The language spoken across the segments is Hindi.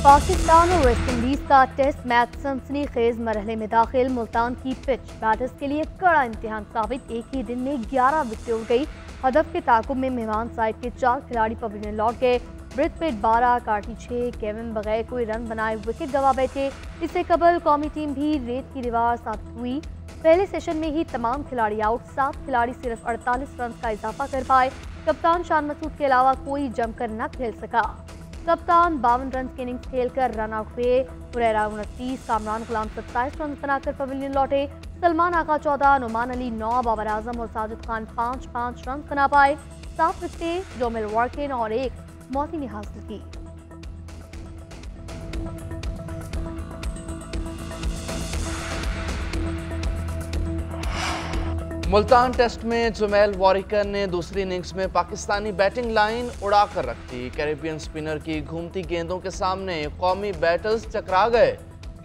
पाकिस्तान और वेस्ट इंडीज का टेस्ट मैच सनसनीखेज मरहले में दाखिल। मुल्तान की पिच बैटर्स के लिए कड़ा इम्तिहान साबित। एक ही दिन में 11 विकेटें उड़ गई। हदफ के ताकुब में मेहमान साइड के 4 खिलाड़ी पवेलियन लौट गए। ब्रिथवेट 12, कार्टी 6, केविन बगैर कोई रन बनाए विकेट गंवा बैठे। इससे कबल कौमी टीम भी रेत की दीवार साबित हुई। पहले सेशन में ही तमाम खिलाड़ी आउट। 7 खिलाड़ी सिर्फ 48 रन का इजाफा कर पाए। कप्तान शान मसूद के अलावा कोई जमकर न खेल सका। कप्तान 52 रन की इनिंग्स खेलकर रन आउट हुए। हुरैरा 29, कामरान गुलाम 27 रन बनाकर पवेलियन लौटे। सलमान आका 14, नुमान अली 9, बाबर आजम और साजिद खान 5-5 रन बना पाए। 7 विकेटें जोमिल वार्किन और 1 मोती ने हासिल की। मुल्तान टेस्ट में जुमैल वारिकर ने दूसरी इनिंग्स में पाकिस्तानी बैटिंग लाइन उड़ा कर रख दी। कैरेबियन स्पिनर की घूमती गेंदों के सामने कौमी बैटर्स चकरा गए।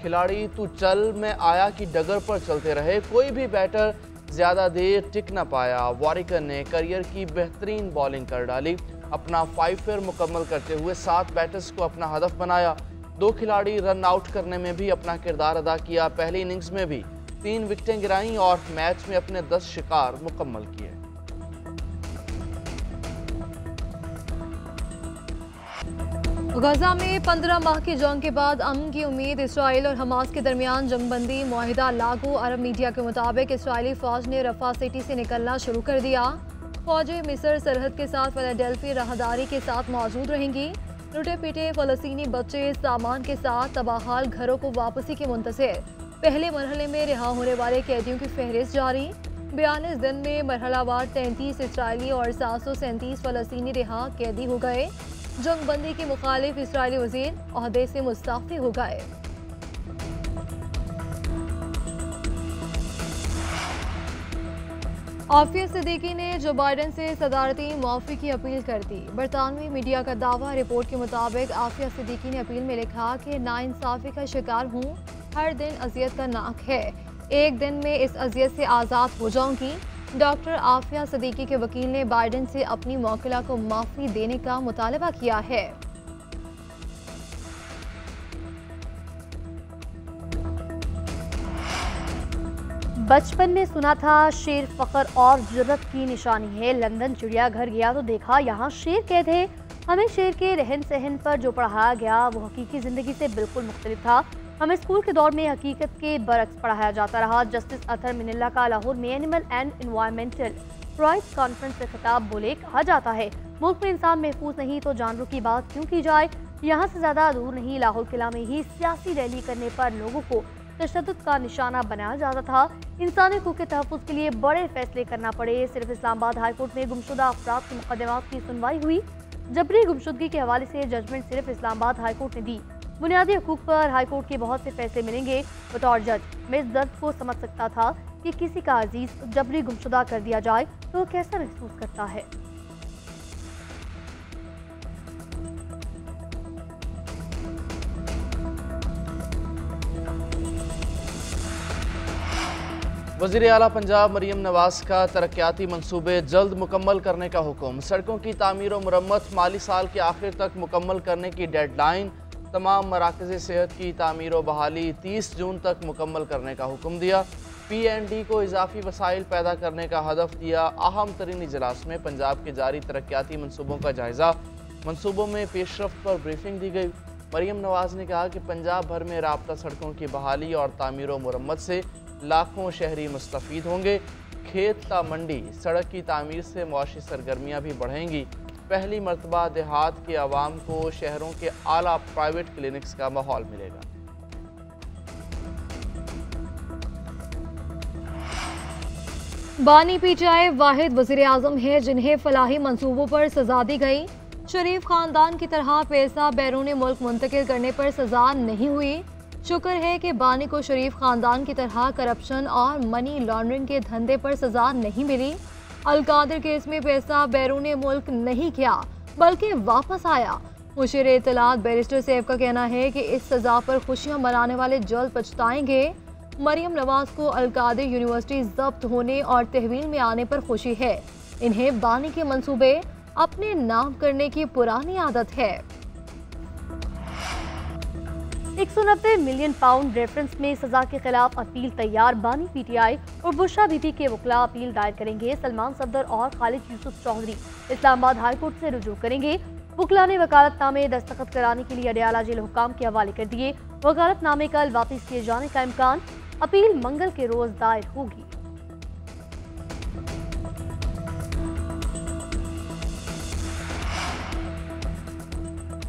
खिलाड़ी तू चल में आया कि डगर पर चलते रहे। कोई भी बैटर ज्यादा देर टिक न पाया। वारिकर ने करियर की बेहतरीन बॉलिंग कर डाली। अपना 5 फेयर मुकम्मल करते हुए 7 बैटर्स को अपना हदफ बनाया। 2 खिलाड़ी रन आउट करने में भी अपना किरदार अदा किया। पहली इनिंग्स में भी 3 विकेटें गिराईं और मैच में अपने 10 शिकार मुकम्मल किए। गजा में 15 माह की जंग के बाद अमन की उम्मीद। इसराइल और हमास के दरमियान जंगबंदी मुआहिदा लागू। अरब मीडिया के मुताबिक इसराइली फौज ने रफा सिटी से निकलना शुरू कर दिया। फौजें मिस्र सरहद के साथ फिलाडेल्फिया राहदारी के साथ मौजूद रहेंगी। लुटे पीटे फलस्तीनी बच्चे सामान के साथ तबाहाल घरों को वापसी के मुंतज़िर। पहले मरहले में रिहा होने वाले कैदियों की फहरिस्त जारी। 42 दिन में मरहलावार 33 इसराइली और 737 फलस्तीनी रिहा कैदी हो गए। जंगबंदी के मुखालिफ इसराइली वजीर ओहदे से मुस्तफी हो गए। आफिया सिद्दीकी ने जो बाइडन से सदारती मुआफ़ी की अपील कर दी। बरतानवी मीडिया का दावा। रिपोर्ट के मुताबिक आफिया सिद्दीकी ने अपील में लिखा कि नाइंसाफ़ी का शिकार हूँ। हर दिन अजियत का नाक है। एक दिन में इस अजियत से आज़ाद हो जाऊंगी। डॉक्टर आफिया सिद्दीकी के वकील ने बाइडन से अपनी मौकिला को माफ़ी देने का मुतालबा किया है। बचपन में सुना था शेर फख्र और जुर्रत की निशानी है। लंदन चिड़ियाघर गया तो देखा यहाँ शेर कैद है। हमें शेर के रहन सहन पर जो पढ़ाया गया वो हकीकी ज़िंदगी से बिल्कुल मुख्तलिफ था। हमें स्कूल के दौर में हकीकत के बरक्स पढ़ाया जाता रहा। जस्टिस अतर मिनिल्ला का लाहौर में animal and environmental rights conference से खिताब बोले, कहा जाता है मुल्क में इंसान महफूज नहीं तो जानवरों की बात क्यों की जाए। यहाँ से ज़्यादा दूर नहीं लाहौर किला में ही सियासी रैली करने पर लोगों को तशद्दुद का निशाना बनाया जाता था। इंसानी हकूक़ के तहफ़्फ़ुज़ के लिए बड़े फैसले करना पड़े। सिर्फ इस्लामाबाद हाईकोर्ट में गुमशुदा अफराद के मुकदमात की सुनवाई हुई। जबरी गुमशुदगी के हवाले से जजमेंट सिर्फ इस्लामाबाद हाईकोर्ट ने दी। बुनियादी हकूक़ पर हाईकोर्ट के बहुत से फैसले मिलेंगे। बतौर जज मैं इस दर्द को समझ सकता था कि किसी का अजीज जबरी गुमशुदा कर दिया जाए तो कैसा महसूस करता है। वज़ीर आला पंजाब मरीम नवाज का तरक्याती मंसूबे जल्द मुकम्मल करने का हुक्म। सड़कों की तामीर और मुरम्मत माली साल के आखिर तक मुकम्मल करने की डेडलाइन। तमाम मराकज़ सेहत की तामीर व बहाली 30 जून तक मुकम्मल करने का हुक्म दिया। PND को इजाफी वसाइल पैदा करने का हदफ दिया। अहम तरीन इजलास में पंजाब के जारी तरक्याती मनसूबों का जायज़ा। मनसूबों में पेशरफ्त पर ब्रीफिंग दी गई। मरीम नवाज ने कहा कि पंजाब भर में राब्ता सड़कों की बहाली और तामीर व मुरम्मत से लाखों शहरी मुस्तफ़ीद होंगे। खेत ता मंडी सड़क की तामीर से मुआशी सरगर्मियाँ भी बढ़ेंगी। पहली मरतबा देहात के अवाम को शहरों के आला प्राइवेट क्लिनिक्स का माहौल मिलेगा। बानी PTI वाहिद वज़ीर आज़म है जिन्हें फलाही मंसूबों पर सजा दी गई। शरीफ खानदान की तरह पैसा बैरून मुल्क मुंतकिल करने पर सजा नहीं हुई। शुक्र है कि बानी को शरीफ खानदान की तरह करप्शन और मनी लॉन्ड्रिंग के धंधे पर सजा नहीं मिली। अलकादिर केस में पैसा बैरून मुल्क नहीं गया बल्कि वापस आया। मुशीर इत्तलात बैरिस्टर सैफ का कहना है कि इस सजा पर खुशियां मनाने वाले जल्द पछताएंगे। मरीम नवाज को अलकादिर यूनिवर्सिटी जब्त होने और तहवील में आने पर खुशी है। इन्हें बानी के मंसूबे अपने नाम करने की पुरानी आदत है। 190 मिलियन पाउंड रेफरेंस में सजा के खिलाफ अपील तैयार, बानी पीटीआई और बुशरा बीबी के वकला अपील दायर करेंगे। सलमान सफदर और खालिद यूसुफ चौधरी इस्लामाबाद हाईकोर्ट से रुजू करेंगे। वकला ने वकालतनामे दस्तखत कराने के लिए अडयाला जेल हुक्काम के हवाले कर दिए। वकालतनामे कल वापस किए जाने का इम्कान, अपील मंगल के रोज दायर होगी।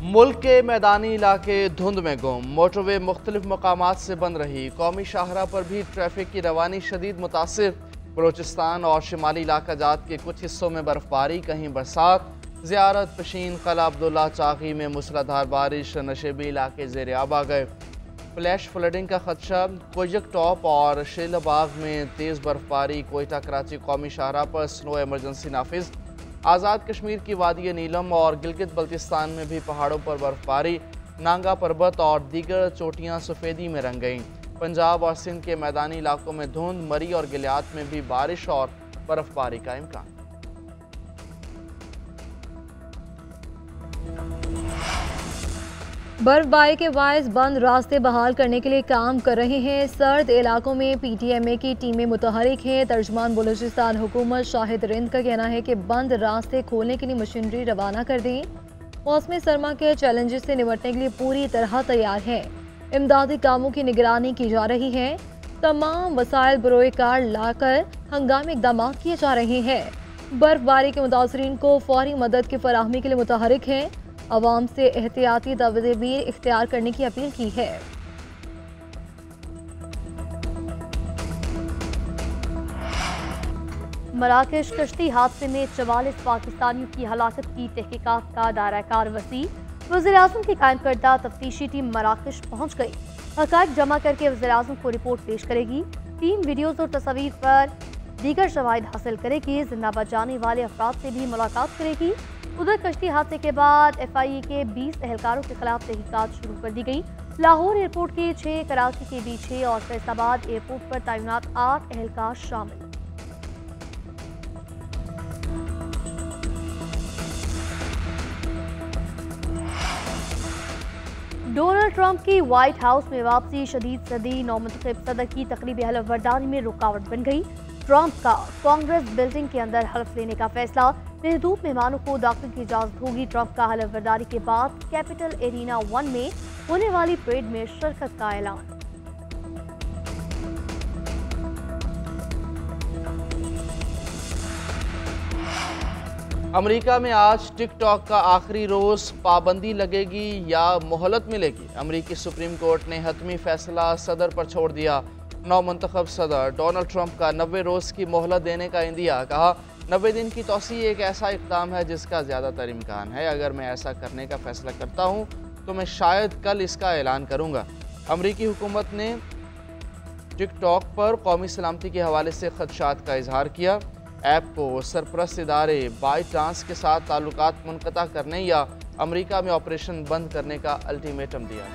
मुल्क के मैदानी इलाके धुंध में गुम, मोटरवे मुख्तलिफ मकामात से बंद रही। कौमी शाहरा पर भी ट्रैफिक की रवानी शदीद मुतासिर। बलोचिस्तान और शिमाली इलाका जात के कुछ हिस्सों में बर्फबारी, कहीं बरसात। ज़ियारत पशीन कला अब्दुल्ला चाकी में मूसलाधार बारिश, नशेबी इलाके ज़ेर आब आ गए। फ्लैश फ्लडिंग का खदशा, कोयजक टॉप और शेलाबाग में तेज़ बर्फबारी। कोयटा कराची कौमी शाहरा पर स्नो एमरजेंसी नाफिज। आज़ाद कश्मीर की वादी नीलम और गिलगित बल्तिस्तान में भी पहाड़ों पर बर्फबारी। नांगा पर्वत और दीगर चोटियां सफ़ेदी में रंग गईं। पंजाब और सिंध के मैदानी इलाकों में धुंध, मरी और गिलियात में भी बारिश और बर्फबारी का इम्कान। बर्फबारी के बायस बंद रास्ते बहाल करने के लिए काम कर रहे हैं। सर्द इलाकों में PTMA की टीमें मुतहरिक हैं। तर्जमान बलूचिस्तान हुकूमत शाहिद रिंद का कहना है कि बंद रास्ते खोलने के लिए मशीनरी रवाना कर दी। मौसमी सरमा के चैलेंजेस से निपटने के लिए पूरी तरह तैयार है। इमदादी कामों की निगरानी की जा रही है। तमाम वसाइल बरोए कार लाकर हंगामी इकदाम किए जा रहे हैं। बर्फबारी के मुतासरीन को फौरी मदद की फराहमी के लिए मुतहरिक हैं। अवाम से एहतियाती तदबीर इख्तियार करने की अपील की है। मराकेश कश्ती हादसे में 44 पाकिस्तानियों की हलाकत की तहकीकात का दायरा कार वसी। वज़ीर-ए-आज़म की कायम करदा तफ्तीशी टीम मराकेश पहुंच गई। हक़ाइक़ जमा करके वज़ीर-ए-आज़म को रिपोर्ट पेश करेगी। टीम वीडियोज़ और तस्वीर पर दीगर शवाहिद हासिल करेगी। जिंदा बचाने वाले अफराद से भी मुलाकात करेगी। उधर कश्ती हादसे के बाद FIA के 20 एहलकारों के खिलाफ तहकीकात शुरू कर दी गई। लाहौर एयरपोर्ट के 6, कराची के भी 6 और फैसलाबाद एयरपोर्ट पर तैनात 8 एहलकार शामिल। डोनाल्ड ट्रंप की व्हाइट हाउस में वापसी, शदीद सर्दी नौमुंतखब सदर की तकरीबी हलफबरदारी में रुकावट बन गई। ट्रंप का कांग्रेस बिल्डिंग के अंदर हल्फ लेने का फैसला, महदूद मेहमानों को दाखिल की इजाजत होगी। ट्रंप का हलफबरदारी के बाद कैपिटल एरिना 1 में होने वाली परेड में शिरकत का ऐलान। अमेरिका में आज टिकटॉक का आखिरी रोज, पाबंदी लगेगी या मोहलत मिलेगी? अमेरिकी सुप्रीम कोर्ट ने हतमी फैसला सदर पर छोड़ दिया। नौमुंतखब सदर डोनाल्ड ट्रंप का 90 रोज की मोहलत देने का इंदिया। कहा 90 दिन की तौसी एक ऐसा इक़दाम है जिसका ज़्यादातर इम्कान है। अगर मैं ऐसा करने का फैसला करता हूँ तो मैं शायद कल इसका ऐलान करूँगा। अमेरिकी हुकूमत ने टिकटॉक पर कौमी सलामती के हवाले से खदशात का इजहार किया। ऐप को सरपरस्त इदारे बाईट्रांस के साथ ताल्लुकात मुनक़ता करने या अमेरिका में ऑपरेशन बंद करने का अल्टीमेटम दिया।